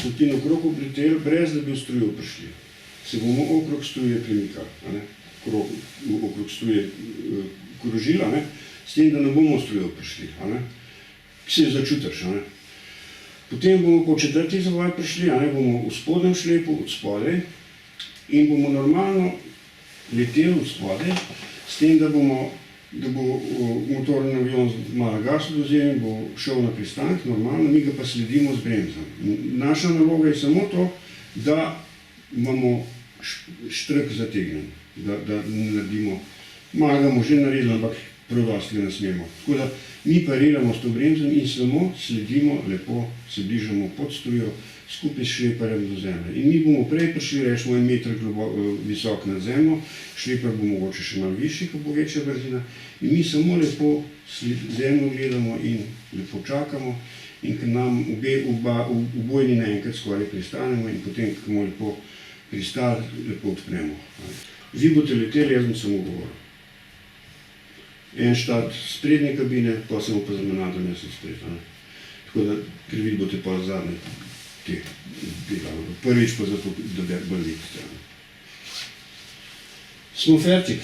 stotino okrog obleteli, brez da bi v strujo prišli. Se bomo okrog struje premikali, okrog struje krožila, s tem, da ne bomo v strujo prišli, ki se začutiš. Potem bomo po četrti zavoj prišli, bomo v spodnjem šlepu od spodaj in bomo normalno leteli od spodaj, s tem, da bo motorni avion malo gas odvzel in bo šel na pristanek, normalno, mi ga pa sledimo z bremzom. Naša naloga je samo to, da imamo štrk zategnen, da naredimo, malo ga bomo že naredili, ampak predosti ga ne smemo. Tako da mi pariramo s to bremzom in samo sledimo lepo, se bližamo pod strujo, skupaj s šleparjem do zemlje. In mi bomo prej prišli, rečemo, 1 meter visok nad zemljo, šlepar bo mogoče še malo višji, ko bo večja brzina, in mi samo lepo zemljo gledamo in lepo čakamo, in ker nam obojni naenkrat skoraj pristanemo in potem, ko bomo lepo pristali, lepo odpremo. Vi boste leteli, jaz bom samo govoril. En štart sprednje kabine, pa samo pa za menadom, jaz sem spred. Tako da, ker vi boste pa zadnje prvič pa zato, da bolj vidite. Smo fertik.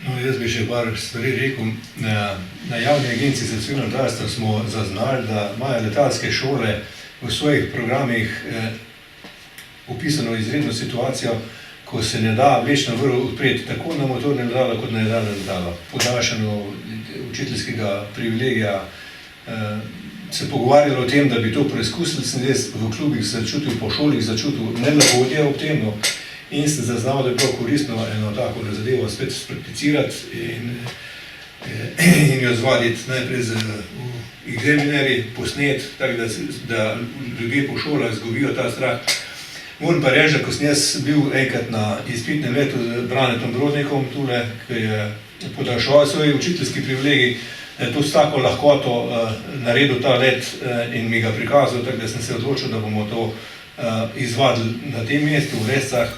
No, jaz bi še par stvari rekel. Na Javni agenciji za civilno letalstvo smo zaznali, da imajo letalske šole v svojih programih opisano izredno situacijo, ko se ne da vlečno vrv odpreti tako na motorne letalo, kot na jedalne letalo. Podaljšano učiteljskega privilegija se pogovarjalo o tem, da bi to preizkusili, sem jaz v klubih začutil, po šolih začutil nelagodje ob tem, in sem zaznal, da je bilo koristno eno tako zadevo spet sprakticirati in jo zvaditi najprej z examineri, posnet, tako da ljudje po šolah izgubijo ta strah. Moram pa reči, da ko sem jaz bil enkrat na izpitnem letu z Branetom Brodnikom tule, ki je podaljševal svoj učiteljski privilegij, to s tako lahkoto naredil ta let in mi ga prikazal, tako da sem se odločil, da bomo to izvadili na tem mestu v Rescah.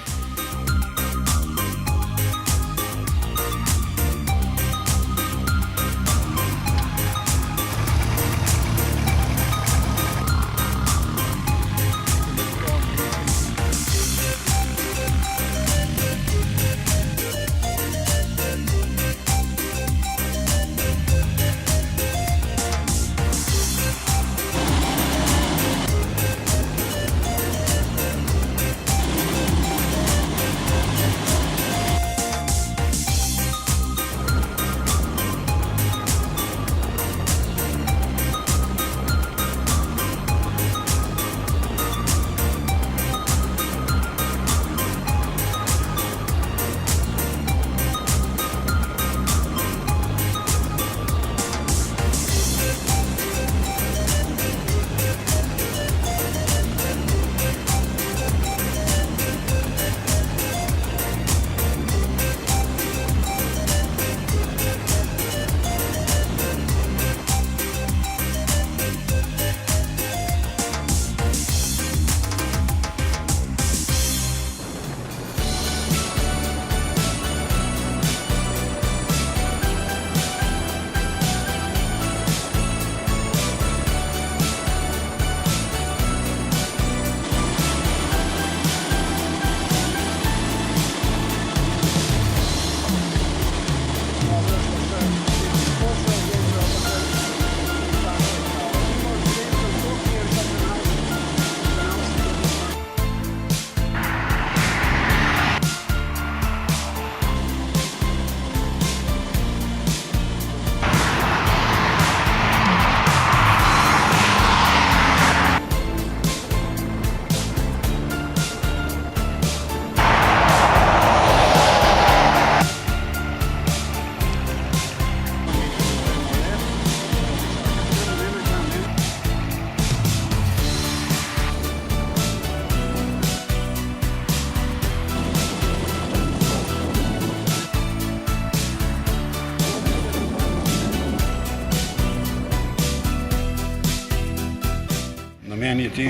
Namen je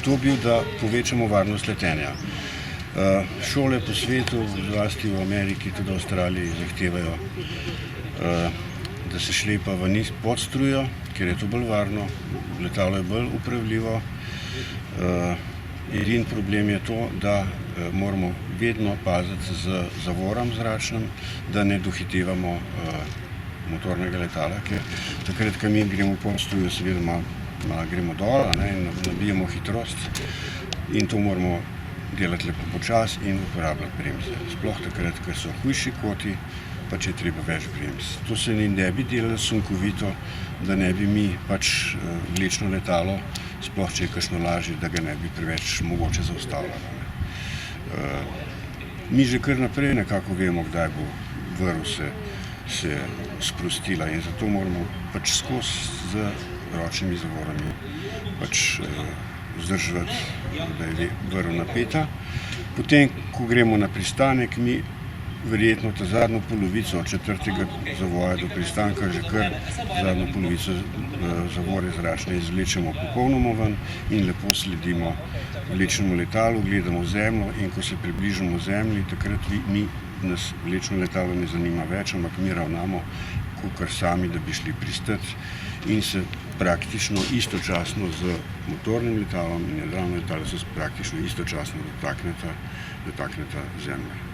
to bil, da povečamo varnost letenja. Šole po svetu, zlasti v Ameriki, tudi v Avstraliji, zahtevajo, da se šlepa v niz pod strujo, ker je to bolj varno, letalo je bolj upravljivo Edini problem je to, da moramo vedno paziti z zavorom zračnim, da ne dohitevamo motornega letala, ker takrat, ko mi gremo po mostu, seveda malo gremo dol, in nabijemo hitrost in to moramo delati lepo počasi in uporabljati bremze. Sploh takrat, ker so hujši koti, pa če je treba več bremz. To se ne bi delalo sunkovito, da ne bi mi pač vlečno letalo, sploh če je kakšno lažje, da ga ne bi preveč mogoče zaustavljali. Mi že kar naprej nekako vemo, kdaj bo vrv se sprostila in zato moramo pač skozi z ročnimi zavorami pač vzdrževati, da je vrv napeta. Potem, ko gremo na pristanek, mi verjetno ta zadnjo polovico četrtega zavoja do pristanka že kar zadnjo polovico zavore zračne izvlečemo popolnoma ven in lepo sledimo vlečnemu letalu, gledamo zemljo in ko se približamo zemlji, takrat nas vlečno letalo ne zanima več, ampak mi ravnamo kakor sami, da bi šli pristati in se praktično istočasno z motornim letalom in jadralno letalo se praktično istočasno dotakneta zemlje.